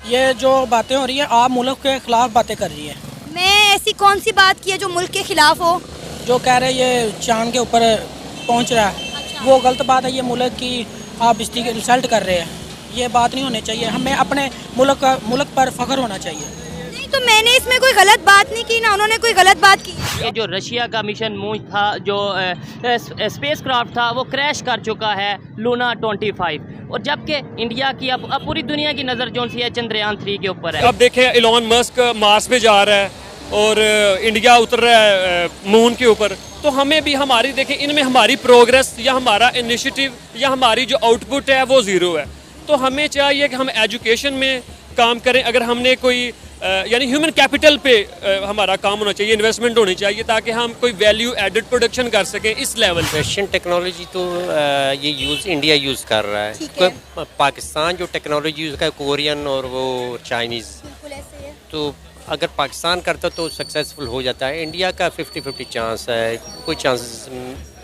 ये जो बातें हो रही है, आप मुल्क के खिलाफ बातें कर रही है। मैं ऐसी कौन सी बात की है जो मुल्क के खिलाफ हो? जो कह रहे ये चांद के ऊपर पहुंच रहा है, वो गलत बात है। ये मुल्क की आप इंसल्ट कर रहे हैं, ये बात नहीं होनी चाहिए। हमें अपने मुल्क पर फख्र होना चाहिए। नहीं तो मैंने इसमें कोई गलत बात नहीं की ना, उन्होंने कोई गलत बात की। ये जो रशिया का मिशन मून था, जो स्पेस क्राफ्ट था, वो क्रैश कर चुका है लूना 25। और जबकि इंडिया की अब पूरी दुनिया की नज़र जो सी है चंद्रयान 3 के ऊपर है। अब देखें इलॉन मस्क मार्स पे जा रहा है और इंडिया उतर रहा है मून के ऊपर। तो हमें भी हमारी देखें, इनमें हमारी प्रोग्रेस या हमारा इनिशिएटिव या हमारी जो आउटपुट है वो ज़ीरो है। तो हमें चाहिए कि हम एजुकेशन में काम करें। अगर हमने कोई यानी ह्यूमन कैपिटल पे हमारा काम होना चाहिए, इन्वेस्टमेंट होनी चाहिए, ताकि हम कोई वैल्यू एडेड प्रोडक्शन कर सकें इस लेवल पे। रशियन टेक्नोलॉजी तो ये इंडिया यूज़ कर रहा है। पाकिस्तान जो टेक्नोलॉजी यूज़ कर कोरियन और वो चाइनीज़, तो अगर पाकिस्तान करता तो सक्सेसफुल हो जाता है। इंडिया का 50-50 चांस है, कोई चांसेस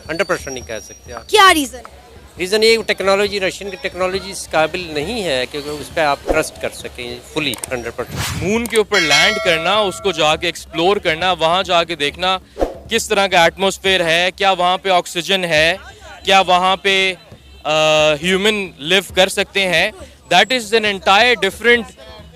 100% नहीं कह सकते आप। क्या रीज़न? रीज़न ये टेक्नोलॉजी, रशियन की टेक्नोलॉजी इस काबिल नहीं है कि उस पर आप ट्रस्ट कर सकें फुली 100%। मून के ऊपर लैंड करना, उसको जाके एक्सप्लोर करना, वहाँ जाके देखना किस तरह का एटमॉस्फेयर है, क्या वहाँ पे ऑक्सीजन है, क्या वहाँ पे ह्यूमन लिव कर सकते हैं। That is an entire different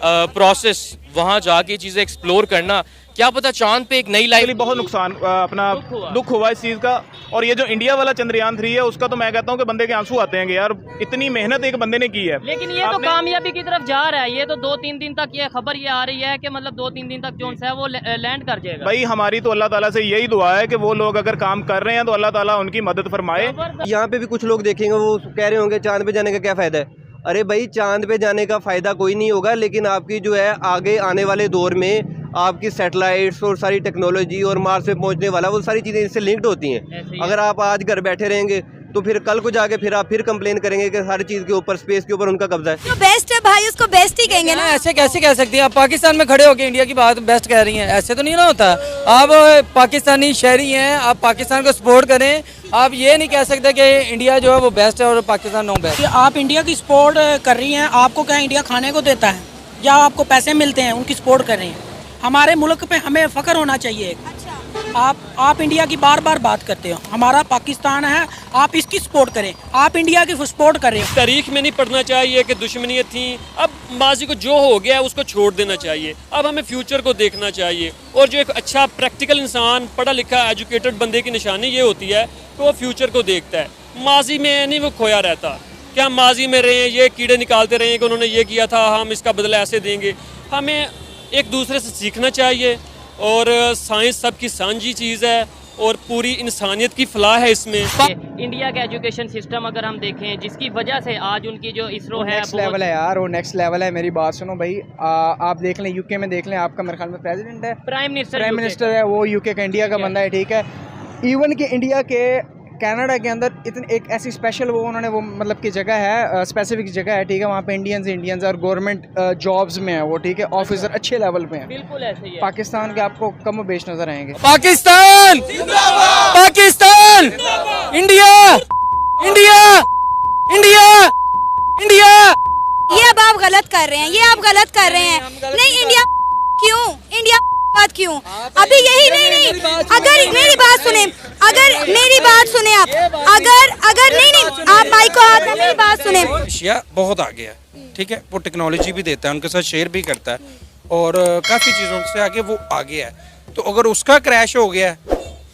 process. वहाँ जाके चीज़ें एक्सप्लोर करना, क्या पता चांद पे एक नई लाइफ। बहुत नुकसान अपना दुख हुआ इस चीज़ का। और ये जो इंडिया वाला चंद्रयान 3 है, उसका तो मैं कहता हूँ कि बंदे के आंसू आते हैं कि यार इतनी मेहनत एक बंदे ने की है, लेकिन ये तो कामयाबी की तरफ जा रहा है। ये तो 2-3 दिन तक ये खबर ये आ रही है कि मतलब 2-3 दिन तक जोन है वो लैंड कर जाएगा। भाई हमारी तो अल्लाह ताला से यही दुआ है कि वो लोग अगर काम कर रहे हैं तो अल्लाह ताला उनकी मदद फरमाए। यहाँ पे भी कुछ लोग देखेंगे, वो कह रहे होंगे चांद पे जाने का क्या फ़ायदा है। अरे भाई, चांद पे जाने का फ़ायदा कोई नहीं होगा, लेकिन आपकी जो है आगे आने वाले दौर में आपकी सैटेलाइट्स और सारी टेक्नोलॉजी और मार्स पे पहुंचने वाला, वो सारी चीज़ें इससे लिंक्ड होती हैं। अगर आप आज घर बैठे रहेंगे तो फिर कल को जाके फिर आप कंप्लेन करेंगे कि हर चीज़ के ऊपर, स्पेस के ऊपर उनका कब्जा है। जो बेस्ट है भाई उसको बेस्ट ही कहेंगे ना। ऐसे कैसे कह सकती हैं आप? पाकिस्तान में खड़े होकर इंडिया की बात बेस्ट कह रही हैं, ऐसे तो नहीं ना होता। आप पाकिस्तानी शहरी हैं, आप पाकिस्तान को सपोर्ट करें। आप ये नहीं कह सकते कि इंडिया जो है वो बेस्ट है और पाकिस्तान नो बेस्ट। आप इंडिया की सपोर्ट कर रही हैं, आपको क्या इंडिया खाने को देता है या आपको पैसे मिलते हैं उनकी सपोर्ट कर रही हैं? हमारे मुल्क पे हमें फख्र होना चाहिए। आप इंडिया की बार बार बात करते हो, हमारा पाकिस्तान है, आप इसकी सपोर्ट करें, आप इंडिया की सपोर्ट करें। तारीख में नहीं पढ़ना चाहिए कि दुश्मनियाँ थी। अब माजी को जो हो गया उसको छोड़ देना चाहिए। अब हमें फ्यूचर को देखना चाहिए। और जो एक अच्छा प्रैक्टिकल इंसान, पढ़ा लिखा एजुकेटेड बंदे की निशानी ये होती है कि वो फ्यूचर को देखता है। माजी में नहीं वो खोया रहता कि हम माजी में रहे, ये कीड़े निकालते रहे कि उन्होंने ये किया था, हम इसका बदला ऐसे देंगे। हमें एक दूसरे से सीखना चाहिए। और साइंस सबकी सांझी चीज़ है और पूरी इंसानियत की फलाह है इसमें। इंडिया का एजुकेशन सिस्टम अगर हम देखें, जिसकी वजह से आज उनकी जो इसरो है नेक्स्ट लेवल है यार, वो नेक्स्ट लेवल है। मेरी बात सुनो भाई, आप देख लें यूके में, देख लें आपका मेरे ख्याल में प्रेसिडेंट है, प्राइम मिनिस्टर है, वो यूके का इंडिया का बंदा है, ठीक है। इवन कि इंडिया के कनाडा के अंदर इतनी एक ऐसी स्पेशल वो उन्होंने वो मतलब की जगह है, स्पेसिफिक जगह है, ठीक है। वहाँ पे इंडियंस और गवर्नमेंट जॉब्स में है वो, ठीक है। ऑफिसर अच्छे लेवल पे हैं। बिल्कुल ऐसे ही है। पाकिस्तान के आपको कम बेच नजर आएंगे। Pakistan, Pakistan, India, India, India, India. ये अब आप गलत कर रहे हैं, ये आप गलत कर रहे हैं। नहीं, इंडिया क्यों? इंडिया बात क्यों? अभी यही नहीं, अगर मेरी बात सुने, अगर मेरी बात सुने आप, अगर नहीं आप माइक को हाथ में, मेरी बात सुने। रशिया बहुत आगे है, ठीक है। वो टेक्नोलॉजी भी देता है, उनके साथ शेयर भी करता है और काफ़ी चीज़ों से आगे वो आगे है। तो अगर उसका क्रैश हो गया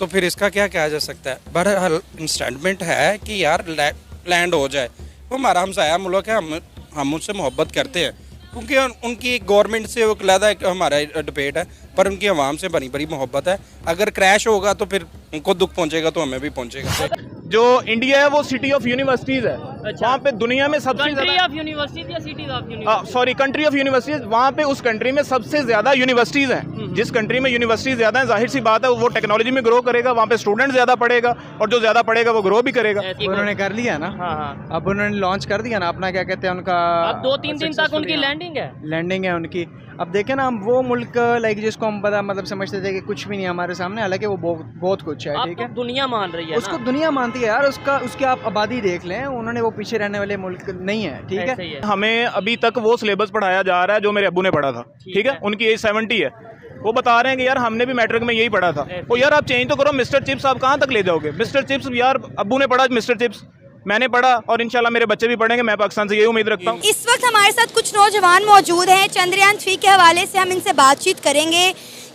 तो फिर इसका क्या कहा जा सकता है? बहरहाल इंस्टेटमेंट है कि यार लैंड हो जाए। वो हमारा हमसाया मुल्क है, हम उससे मोहब्बत करते हैं क्योंकि उनकी गवर्नमेंट से वो अलग है, हमारा डिबेट है, पर उनकी आवाम से बड़ी बड़ी मोहब्बत है। अगर क्रैश होगा तो फिर उनको दुख पहुंचेगा तो हमें भी पहुंचेगा। जो इंडिया है वो सिटी ऑफ यूनिवर्सिटीज है। अच्छा। वहाँ पे दुनिया में सबसे कंट्री ऑफ यूनिवर्सिटीज या city of universities? Sorry, country of universities. वहाँ पे उस कंट्री में सबसे ज्यादा यूनिवर्सिटीज हैं। जिस कंट्री में यूनिवर्सिटीज ज्यादा है, जाहिर सी बात है वो टेक्नोलॉजी में ग्रो करेगा, वहाँ पे स्टूडेंट ज्यादा पढ़ेगा और जो ज्यादा पढ़ेगा वो ग्रो भी करेगा। उन्होंने कर लिया ना। हाँ। अब उन्होंने लॉन्च कर दिया ना अपना, क्या कहते हैं उनका, अब 2-3 दिन तक उनकी लैंडिंग है उनकी। अब देखें ना, हम वो मुल्क लाइक जिसको हम पता मतलब समझते थे कि कुछ भी नहीं हमारे सामने, हालांकि वो बहुत कुछ है, ठीक है। दुनिया मान रही है उसको दुनिया मानती है यार, उसकी आप आबादी देख लें, उन्होंने वो पीछे रहने वाले मुल्क नहीं है, ठीक है। हमें अभी तक वो सिलेबस पढ़ाया जा रहा है जो मेरे अब्बू ने पढ़ा था, ठीक है। उनकी एज 70 है, वो बता रहे हैं कि यार हमने भी मैट्रिक में यही पढ़ा था। वो यार आप चेंज तो करो, मिस्टर चिप्स आप कहाँ तक ले जाओगे? मिस्टर चिप्स यार अब्बू ने पढ़ा, मिस्टर चिप्स मैंने पढ़ा और इंशाल्लाह मेरे बच्चे भी पढ़ेंगे। मैं पाकिस्तान से यही उम्मीद रखता हूँ। इस वक्त हमारे साथ कुछ नौजवान मौजूद हैं। चंद्रयान 3 के हवाले से हम इनसे बातचीत करेंगे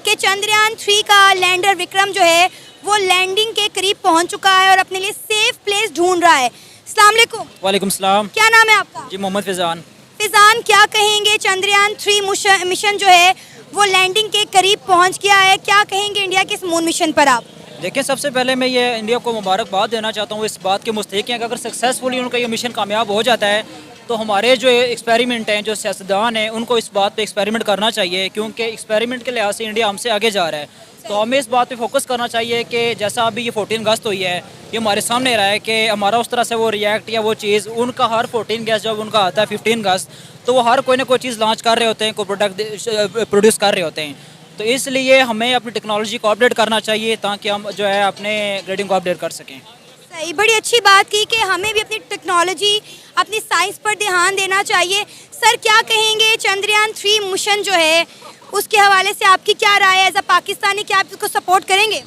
कि चंद्रयान 3 का लैंडर विक्रम जो है वो लैंडिंग के करीब पहुंच चुका है और अपने लिए सेफ प्लेस ढूंढ रहा है। अस्सलाम वालेकुम। वालेकुम सलाम। क्या नाम है आपका? जी मोहम्मद फिजान। फिजान, क्या कहेंगे, चंद्रयान 3 मिशन जो है वो लैंडिंग के करीब पहुँच गया है, क्या कहेंगे इंडिया के इस मून मिशन पर आप? देखिए, सबसे पहले मैं ये इंडिया को मुबारकबाद देना चाहता हूँ इस बात के मुस्तहिक हैं कि अगर सक्सेसफुली उनका ये मिशन कामयाब हो जाता है तो हमारे जो एक्सपेरिमेंट हैं, जो सियासतदान हैं, उनको इस बात पे एक्सपेरिमेंट करना चाहिए, क्योंकि एक्सपेरिमेंट के लिहाज से इंडिया हमसे आगे जा रहा है। तो हमें इस बात पे फोकस करना चाहिए कि जैसा अभी ये 14 अगस्त हुई है, ये हमारे सामने रहा है कि हमारा उस तरह से वो रिएक्ट या वो चीज़, उनका हर 14 अगस्त जब उनका आता है 15 अगस्त, तो वो हर कोई ना कोई चीज़ लॉन्च कर रहे होते हैं, कोई प्रोडक्ट प्रोड्यूस कर रहे होते हैं। तो इसलिए हमें अपनी टेक्नोलॉजी को अपडेट करना चाहिए ताकि हम जो है अपने ग्रेडिंग को अपडेट कर सकें। सही, बड़ी अच्छी बात की कि हमें भी अपनी टेक्नोलॉजी, अपनी साइंस पर ध्यान देना चाहिए। सर, क्या कहेंगे, चंद्रयान 3 मिशन जो है उसके हवाले से आपकी क्या राय है? एज अ पाकिस्तानी क्या आप इसको सपोर्ट करेंगे?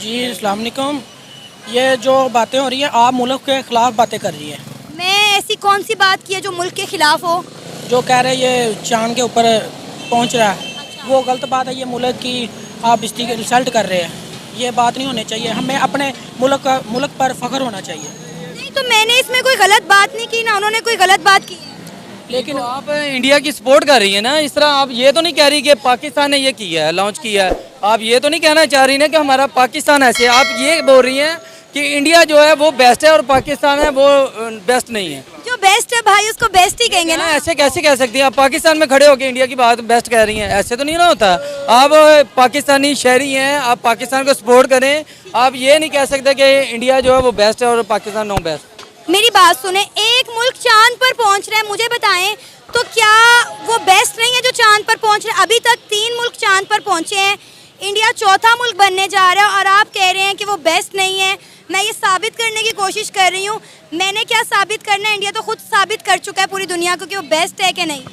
जी अस्सलाम वालेकुम। ये जो बातें हो रही हैं, आप मुल्क के ख़िलाफ़ बातें कर रही हैं। मैं ऐसी कौन सी बात की है जो मुल्क के ख़िलाफ़ हो? जो कह रहे हैं ये चांद के ऊपर पहुंच रहा है, वो गलत बात है। ये मुल्क की आप इसकी इंसल्ट कर रहे हैं, ये बात नहीं होनी चाहिए। हमें अपने मुल्क पर फ़ख्र होना चाहिए। नहीं, तो मैंने इसमें कोई गलत बात नहीं की ना, उन्होंने कोई गलत बात की। लेकिन तो आप इंडिया की सपोर्ट कर रही है ना, इस तरह आप ये तो नहीं कह रही कि पाकिस्तान ने ये किया है, लॉन्च किया है। आप ये तो नहीं कहना चाह रही ना कि हमारा पाकिस्तान ऐसे, आप ये बोल रही हैं कि इंडिया जो है वो बेस्ट है और पाकिस्तान है वो बेस्ट नहीं है। जो बेस्ट है भाई उसको बेस्ट ही कहेंगे ना। ऐसे कैसे कह सकती हैं? आप पाकिस्तान में खड़े होकर इंडिया की बात बेस्ट कह रही हैं, ऐसे तो नहीं ना होता। आप पाकिस्तानी शहरी हैं, आप पाकिस्तान को सपोर्ट करें। आप ये नहीं कह सकते कि इंडिया जो है वो बेस्ट है और पाकिस्तान नो बेस्ट। मेरी बात सुने, एक मुल्क चांद पर पहुंच रहा है, मुझे बताएं तो क्या वो बेस्ट नहीं है जो चांद पर पहुंच रहा है? अभी तक 3 मुल्क चांद पर पहुंचे हैं, इंडिया चौथा मुल्क बनने जा रहा है और आप कह रहे हैं कि वो बेस्ट नहीं है। मैं ये साबित करने की कोशिश कर रही हूँ। मैंने क्या साबित करना है? इंडिया तो खुद साबित कर चुका है पूरी दुनिया को कि वो बेस्ट है कि नहीं।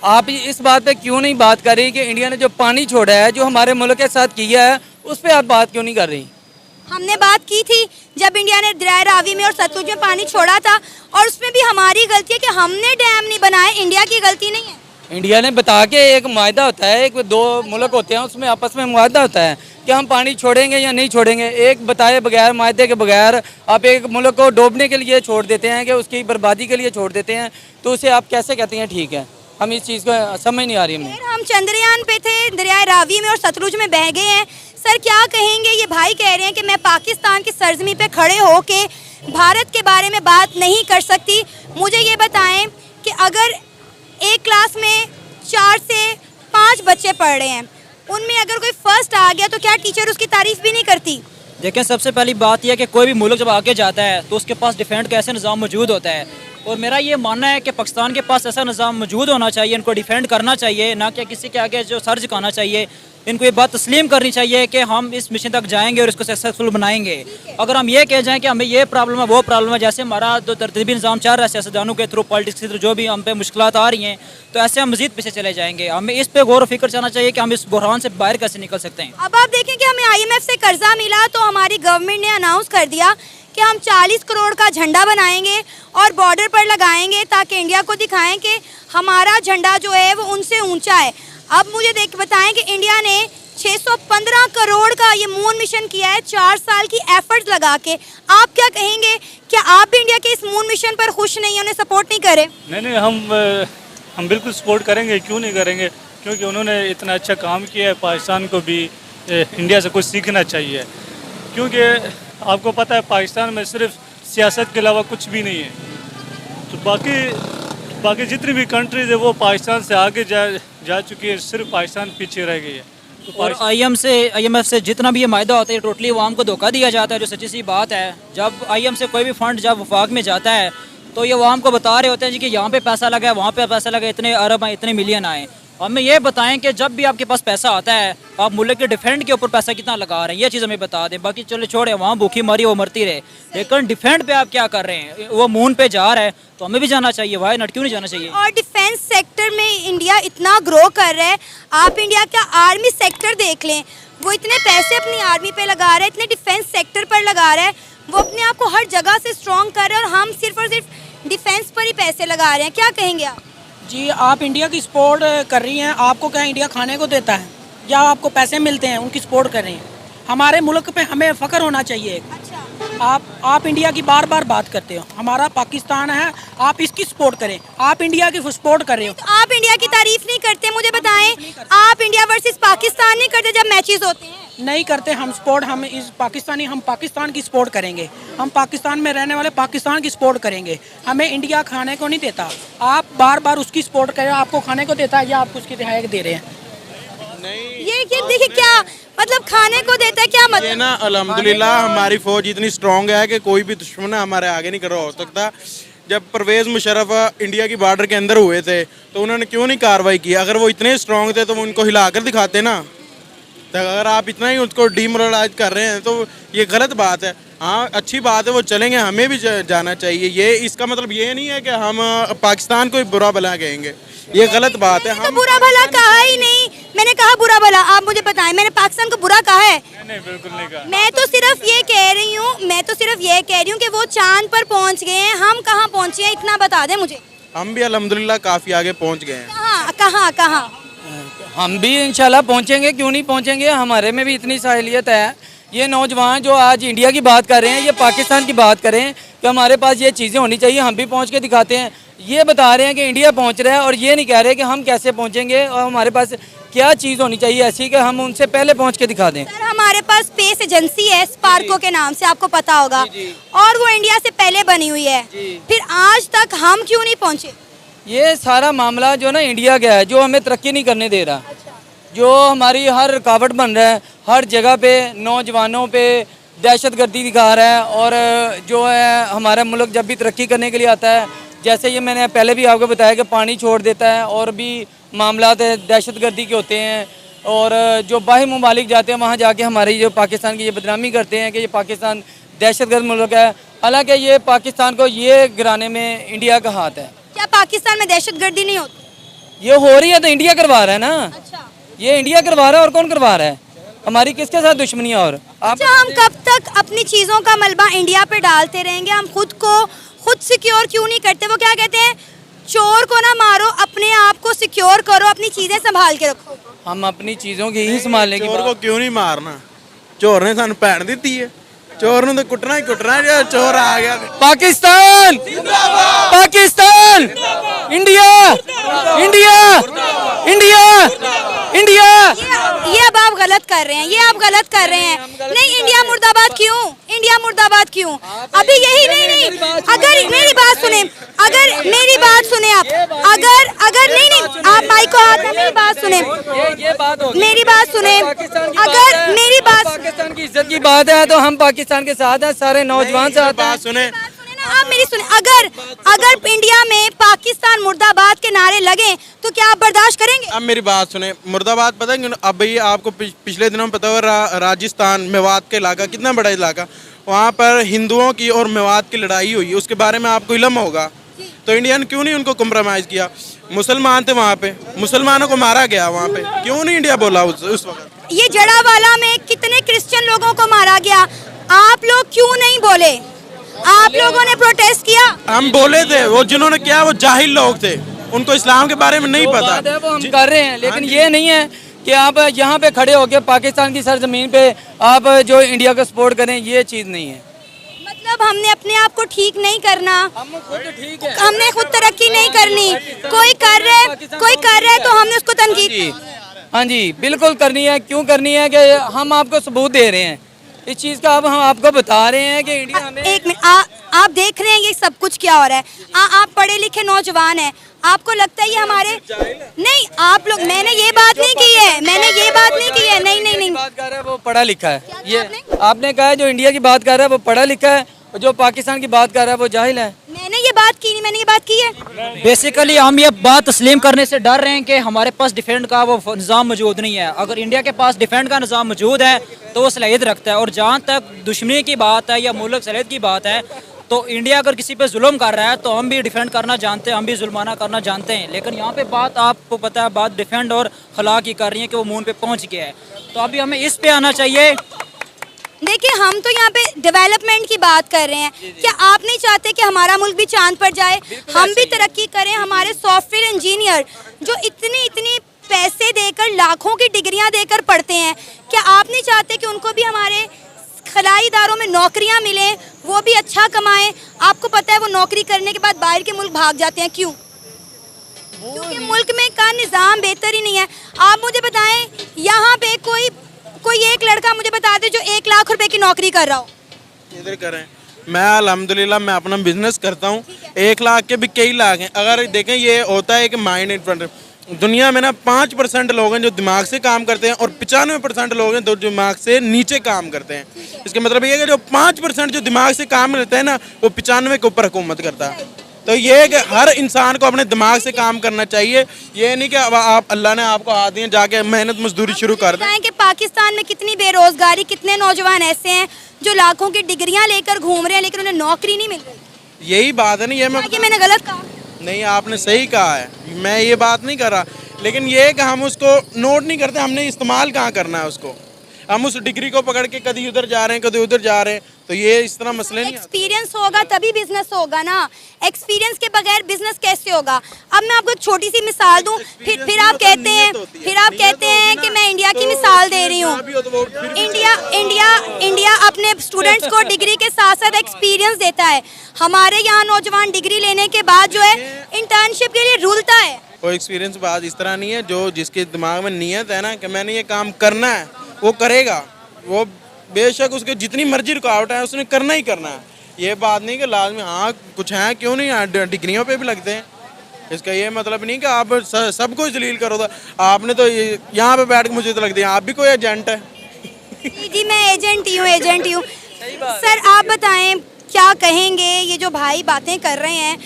आप इस बात पे क्यों नहीं बात कर रही कि इंडिया ने जो पानी छोड़ा है, जो हमारे मुल्क के साथ किया है, उस पर आप बात क्यों नहीं कर रही? हमने बात की थी जब इंडिया ने दरिया रावी में और सतलुज में पानी छोड़ा था, और उसमें भी हमारी गलती है कि हमने डैम नहीं बनाए, इंडिया की गलती नहीं है। इंडिया ने बता के एक मुआहदा होता है, एक 2 मुल्क होते हैं, उसमें आपस में मुआहदा होता है कि हम पानी छोड़ेंगे या नहीं छोड़ेंगे। एक बताए बगैर, मुआहदे के बगैर आप एक मुल्क को डूबने के लिए छोड़ देते हैं, कि उसकी बर्बादी के लिए छोड़ देते हैं, तो उसे आप कैसे कहते हैं ठीक है? हम इस चीज़ को समझ नहीं आ रही हमें। हम चंद्रयान पे थे, दरिया रावी में और सतलुज में बह गए हैं। सर, क्या कहेंगे? ये भाई कह रहे हैं कि मैं पाकिस्तान की सरजमी पे खड़े होके भारत के बारे में बात नहीं कर सकती। मुझे ये बताएं कि अगर एक क्लास में 4 से 5 बच्चे पढ़ रहे हैं, उनमें अगर कोई फर्स्ट आ गया तो क्या टीचर उसकी तारीफ भी नहीं करती? देखिए, सबसे पहली बात यह है कि कोई भी मुल्क जब आगे जाता है तो उसके पास डिफेंड का ऐसा निज़ाम मौजूद होता है, और मेरा ये मानना है कि पाकिस्तान के पास ऐसा निज़ाम मौजूद होना चाहिए, इनको डिफेंड करना चाहिए, ना कि किसी के आगे जो सर झुकाना चाहिए। इनको ये बात तस्लीम करनी चाहिए कि हम इस मिशन तक जाएंगे और इसको सक्सेसफुल बनाएंगे। अगर हम ये कह जाएं कि हमें ये प्रॉब्लम है, वो प्रॉब्लम है, जैसे हमारा जो तरतीबी निज़ाम चल रहा है सियासतदानों के थ्रू, पॉलिटिक्स के थ्रू जो भी हम पे मुश्किलात आ रही हैं, तो ऐसे हम मज़ीद पीछे चले जाएंगे। हमें इस पे गौर फिक्र करना चाहिए कि हम इस बुहरान से बाहर कैसे निकल सकते हैं। अब आप देखें कि हमें IMF से कर्जा मिला तो हमारी गवर्नमेंट ने अनाउंस कर दिया कि हम 40 करोड़ का झंडा बनाएंगे और बॉर्डर पर लगाएंगे ताकि इंडिया को दिखाएं कि हमारा झंडा जो है वो उनसे ऊंचा है। अब मुझे बताएं कि इंडिया ने 615 करोड़ का ये मून मिशन किया है 4 साल की एफर्ट्स लगा के। आप क्या कहेंगे, क्या आप भी इंडिया के इस मून मिशन पर खुश नहीं, उन्हें सपोर्ट नहीं करें? नहीं, हम बिल्कुल सपोर्ट करेंगे, क्यों नहीं करेंगे, क्योंकि उन्होंने इतना अच्छा काम किया है। पाकिस्तान को भी इंडिया से कुछ सीखना चाहिए, क्योंकि आपको पता है पाकिस्तान में सिर्फ सियासत के अलावा कुछ भी नहीं है। तो बाकी जितनी भी कंट्रीज है वो पाकिस्तान से आगे जा चुकी है, सिर्फ पाकिस्तान पीछे रह गई है। तो और IMF से जितना भी ये मायदा होता है, टोटली अवाम को धोखा दिया जाता है, जो सच्ची सी बात है। जब IMF से कोई भी फंड जब वफाक में जाता है तो ये अवाम को बता रहे होते हैं जी कि यहाँ पे पैसा लगा है, वहाँ पे पैसा लगा, इतने अरब आए, इतने मिलियन आए। हमें ये बताएं कि जब भी आपके पास पैसा आता है आप मुल्क के डिफेंड के ऊपर पैसा कितना लगा रहे हैं, ये चीज़ हमें बता दें। बाकी चलो छोड़े, वहाँ भूखी मारी वो मरती रहे, लेकिन डिफेंड पे आप क्या कर रहे हैं? वो मून पे जा रहा है तो हमें भी जाना चाहिए, वाई नॉट, क्यों नहीं जाना चाहिए? और डिफेंस सेक्टर में इंडिया इतना ग्रो कर रहा है, आप इंडिया का आर्मी सेक्टर देख लें, वो इतने पैसे अपनी आर्मी पे लगा रहा है, इतने डिफेंस सेक्टर पर लगा रहा है, वो अपने आप को हर जगह से स्ट्रॉन्ग कर रहे हैं, और हम सिर्फ और सिर्फ डिफेंस पर ही पैसे लगा रहे हैं। क्या कहेंगे आप? जी, आप इंडिया की सपोर्ट कर रही हैं, आपको क्या इंडिया खाने को देता है या आपको पैसे मिलते हैं, उनकी सपोर्ट कर रही हैं? हमारे मुल्क पे हमें फ़ख्र होना चाहिए। आप इंडिया की बार बार बात करते हो, हमारा पाकिस्तान है, आप इसकी सपोर्ट करें, आप इंडिया की सपोर्ट कर रहे हो। तो आप इंडिया की तारीफ नहीं करते, मुझे बताएं, आप इंडिया वर्सेस पाकिस्तान नहीं करते जब मैचेस होते हैं? नहीं करते हम सपोर्ट, हम पाकिस्तान की सपोर्ट करेंगे, हम पाकिस्तान में रहने वाले पाकिस्तान की सपोर्ट करेंगे। हमें इंडिया खाने को नहीं देता, आप बार बार उसकी सपोर्ट करें, आपको खाने को देता है या आप उसकी रियायत दे रहे हैं? ये देखिए क्या मतलब खाने को देता है, क्या मतलब? ये ना अल्हम्दुलिल्लाह हमारी फौज इतनी स्ट्रांग है कि कोई भी दुश्मन हमारे आगे नहीं कर रहा हो सकता। जब परवेज़ मुशर्रफ इंडिया की बॉर्डर के अंदर हुए थे तो उन्होंने क्यों नहीं कार्रवाई की? अगर वो इतने स्ट्रांग थे तो वो उनको हिलाकर दिखाते ना। तो अगर आप इतना ही उसको डीमोरलाइज कर रहे हैं तो ये गलत बात है। हाँ, अच्छी बात है, वो चलेंगे, हमें भी जाना चाहिए। ये इसका मतलब ये नहीं है कि हम पाकिस्तान को ही बुरा भला कहेंगे, ये गलत बात है। तो बुरा भला कहा ही नहीं, मैंने कहा बुरा भला, आप मुझे बताएं मैंने पाकिस्तान को बुरा कहा है? नहीं, बिल्कुल नहीं कहा। मैं तो सिर्फ ये कह रही हूँ कि वो चांद पर पहुँच गए हैं, हम कहाँ पहुँचे हैं, इतना बता दें मुझे। हम भी अल्हम्दुलिल्लाह काफ़ी आगे पहुँच गए हैं। कहाँ? हम भी इंशाल्लाह पहुंचेंगे, क्यों नहीं पहुंचेंगे? हमारे में भी इतनी साहिलियत है। ये नौजवान जो आज इंडिया की बात कर रहे हैं, ये पाकिस्तान की बात करें कि हमारे पास ये चीज़ें होनी चाहिए, हम भी पहुंच के दिखाते हैं। ये बता रहे हैं कि इंडिया पहुंच रहा है और ये नहीं कह रहे कि हम कैसे पहुंचेंगे और हमारे पास क्या चीज़ होनी चाहिए ऐसी कि हम उनसे पहले पहुँच के दिखा दें। सर, हमारे पास स्पेस एजेंसी है स्पार्को के नाम से, आपको पता होगा, और वो इंडिया से पहले बनी हुई है, फिर आज तक हम क्यों नहीं पहुँचे? ये सारा मामला जो ना इंडिया का है, जो हमें तरक्की नहीं करने दे रहा, जो हमारी हर रुकावट बन रहा है, हर जगह पे नौजवानों पे दहशतगर्दी दिखा रहा है। और जो है हमारा मुल्क जब भी तरक्की करने के लिए आता है, जैसे ये मैंने पहले भी आपको बताया कि पानी छोड़ देता है, और भी मामला दहशतगर्दी के होते हैं, और जो बाहरी ममालिक जाते हैं वहाँ जाके हमारी जो पाकिस्तान की ये बदनामी करते हैं कि ये पाकिस्तान दहशतगर्द मुल्क है। हालांकि ये पाकिस्तान को ये गिराने में इंडिया का हाथ है। क्या पाकिस्तान में दहशतगर्दी नहीं होती? ये हो रही है तो इंडिया करवा रहा है ना। ये इंडिया करवा रहा है, और कौन करवा रहा है? हमारी किसके साथ दुश्मनी है? और आप हम कब तक अपनी चीज़ों का मलबा इंडिया पे डालते रहेंगे? हम खुद सिक्योर क्यों नहीं करते? वो क्या कहते हैं, चोर को ना मारो, अपने आप को सिक्योर करो, अपनी चीज़ें संभाल के रखो। हम अपनी चीज़ों की ही संभालने की चोर को क्यों नहीं मारना? चोर ने सानू भैन दी है, चोर ने तो कुटना ही कुटना, जो चोर आ गया। Pakistan Pakistan, India India India India. ये अब आप गलत कर रहे हैं, नहीं, इंडिया मुर्दाबाद क्यों? इंडिया मुर्दाबाद क्यों? अभी यही नहीं, अगर मेरी बात सुने आप, अगर नहीं, आप माइक को हाथ में, मेरी बात सुने, अगर मेरी बात, पाकिस्तान की इज्जत की बात है तो हम पाकिस्तान के साथ हैं, सारे नौजवान साथ हैं। सुने आप मेरी सुने, अगर इंडिया में पाकिस्तान मुर्दाबाद के नारे लगे तो क्या आप बर्दाश्त करेंगे? अब मेरी बात सुने, मुर्दाबाद पता है? अब भाई आपको पिछले दिनों में पता हो राजस्थान मेवात के इलाका, कितना बड़ा इलाका, वहाँ पर हिंदुओं की और मेवात की लड़ाई हुई, उसके बारे में आपको इल्म होगा। तो इंडिया ने क्यों नहीं उनको कम्प्रोमाइज किया? मुसलमान थे वहाँ पे, मुसलमानों को मारा गया वहाँ पे, क्यों नहीं इंडिया बोला उस वक्त? ये जड़ावाला में कितने क्रिश्चियन लोगों को मारा गया, आप लोग क्यों नहीं बोले? आप लोगों ने प्रोटेस्ट किया? हम बोले थे, वो जिन्होंने किया वो जाहिल लोग थे, उनको इस्लाम के बारे में नहीं पता। वो हम कर रहे हैं, लेकिन ये नहीं है कि आप यहाँ पे खड़े होकर पाकिस्तान की सरजमीन पे आप जो इंडिया को सपोर्ट करें, ये चीज़ नहीं है। मतलब हमने अपने आप को ठीक नहीं करना, ठीक है, हमने खुद तरक्की नहीं करनी, कोई कर रहा है तो हमने उसको तनकीद। हाँ जी, बिल्कुल करनी है। क्यों करनी है? कि हम आपको सबूत दे रहे हैं इस चीज़ का। अब हम आपको बता रहे हैं कि इंडिया में, एक मिनट, आप देख रहे हैं ये सब कुछ क्या हो रहा है। आप पढ़े लिखे नौजवान हैं, आपको लगता है ये हमारे नहीं, आप लोग, मैंने ये बात नहीं की है, नहीं बात कर रहा है वो पढ़ा लिखा है। ये आपने कहा है जो इंडिया की बात कर रहा है वो पढ़ा लिखा है, और जो पाकिस्तान की बात कर रहा है वो जाहिल है। मैंने ये बात की नहीं, मैंने ये बात की है। बेसिकली हम ये बात तस्लीम करने से डर रहे हैं कि हमारे पास डिफेंड का वो निज़ाम मौजूद नहीं है। अगर इंडिया के पास डिफेंड का निज़ाम मौजूद है तो वो सलाहियत रखता है। और जहाँ तक दुश्मनी की बात है या मुल्क सलाहियत की बात है, तो इंडिया अगर किसी पे जुल्म कर रहा है तो हम भी डिफेंड करना जानते हैं, हम भी जुल्माना करना जानते हैं। लेकिन यहाँ पे बात आपको पता है, बात डिफेंड और खला की कर रही है कि वो मून पे पहुँच गया है। तो अभी हमें इस पे आना चाहिए। देखिए, हम तो यहाँ पे डेवलपमेंट की बात कर रहे हैं। क्या आप नहीं चाहते कि हमारा मुल्क भी चांद पर जाए, हम भी तरक्की करें? हमारे सॉफ्टवेयर इंजीनियर जो इतनी पैसे देकर, लाखों की डिग्रियां देकर पढ़ते हैं, क्या आप नहीं चाहते कि उनको भी हमारे खलाई इदारों में नौकरियां मिलें, वो भी अच्छा कमाएं? आपको पता है वो नौकरी करने के बाद बाहर के मुल्क भाग जाते हैं, क्यों? क्योंकि मुल्क में का निज़ाम बेहतर ही नहीं है। आप मुझे बताएं, यहाँ पे कोई एक लड़का मुझे बता दे जो 1 लाख रुपए की नौकरी कर रहा हो। इधर करें, मैं अल्हम्दुलिल्लाह मैं अपना बिजनेस करता हूँ, 1 लाख के भी कई लाख हैं। अगर देखें, ये होता है कि माइंड इन फ्रंट, दुनिया में ना 5% लोग हैं जो दिमाग से काम करते हैं और 95% लोग हैं जो दिमाग से नीचे काम करते हैं। इसका मतलब ये है कि जो 5% जो दिमाग से काम करता है ना, वो 95 के ऊपर हुकूमत करता है। तो ये है कि हर इंसान को अपने दिमाग से काम करना चाहिए। ये नहीं कि अब आप अल्लाह ने आपको हाथ दिए जाके मेहनत मजदूरी शुरू कर दें। कि पाकिस्तान में कितनी बेरोजगारी, कितने नौजवान ऐसे हैं जो लाखों की डिग्रियां लेकर घूम रहे हैं लेकिन उन्हें नौकरी नहीं मिल रही। यही बात है ना, ये मैंने गलत कहा? नहीं, आपने सही कहा है, मैं ये बात नहीं कर रहा, लेकिन ये है कि हम उसको नोट नहीं करते, हमने इस्तेमाल कहाँ करना है उसको। हम उस डिग्री को पकड़ के कभी उधर जा रहे हैं, कभी उधर जा रहे हैं, तो ये इस तरह मसले नहीं। एक्सपीरियंस होगा तभी बिजनेस होगा ना, एक्सपीरियंस के बगैर बिजनेस कैसे होगा? अब मैं आपको एक छोटी सी मिसाल दूं, फिर आप कहते हैं कि मैं इंडिया की मिसाल दे रही हूँ। इंडिया अपने स्टूडेंट्स को डिग्री के साथ साथ एक्सपीरियंस देता है। हमारे यहाँ नौजवान डिग्री लेने के बाद जो है इंटर्नशिप के लिए रुलता है। कोई एक्सपीरियंस बात इस तरह नहीं है, जो जिसके दिमाग में नियत है ना कि मैंने ये काम करना है, वो करेगा। वो बेशक उसके जितनी मर्जी रुकावट है उसने करना ही करना है। ये बात नहीं कि लाजमी हाँ कुछ हैं, क्यों नहीं, डिग्रियों पे भी लगते हैं। इसका ये मतलब नहीं कि आप सबको जलील करो। आपने तो यहाँ पे बैठ के मुझे तो लगता है आप भी कोई एजेंट है। जी मैं एजेंट ही हूँ। सर आप बताएं क्या कहेंगे ये जो भाई बातें कर रहे हैं?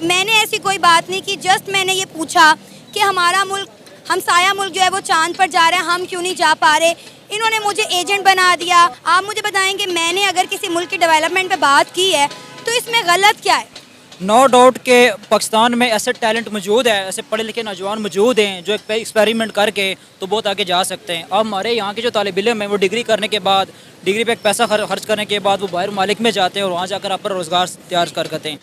मैंने ऐसी कोई बात नहीं की, जस्ट मैंने ये पूछा कि हमारा मुल्क, हमसाया मुल्क जो है वो चांद पर जा रहा है, हम क्यों नहीं जा पा रहे? इन्होंने मुझे एजेंट बना दिया। आप मुझे बताएंगे, मैंने अगर किसी मुल्क की डेवलपमेंट पे बात की है तो इसमें गलत क्या है? नो डाउट के पाकिस्तान में ऐसे टैलेंट मौजूद है, ऐसे पढ़े लिखे नौजवान मौजूद हैं जो एक्सपेरिमेंट करके तो बहुत आगे जा सकते हैं। अब हमारे यहाँ के जो तालिब इल्म हैं वो डिग्री करने के बाद, डिग्री पे एक पैसा खर्च करने के बाद वो बाहर मालिक में जाते हैं और वहाँ जाकर अपना रोज़गार तैयार करते हैं।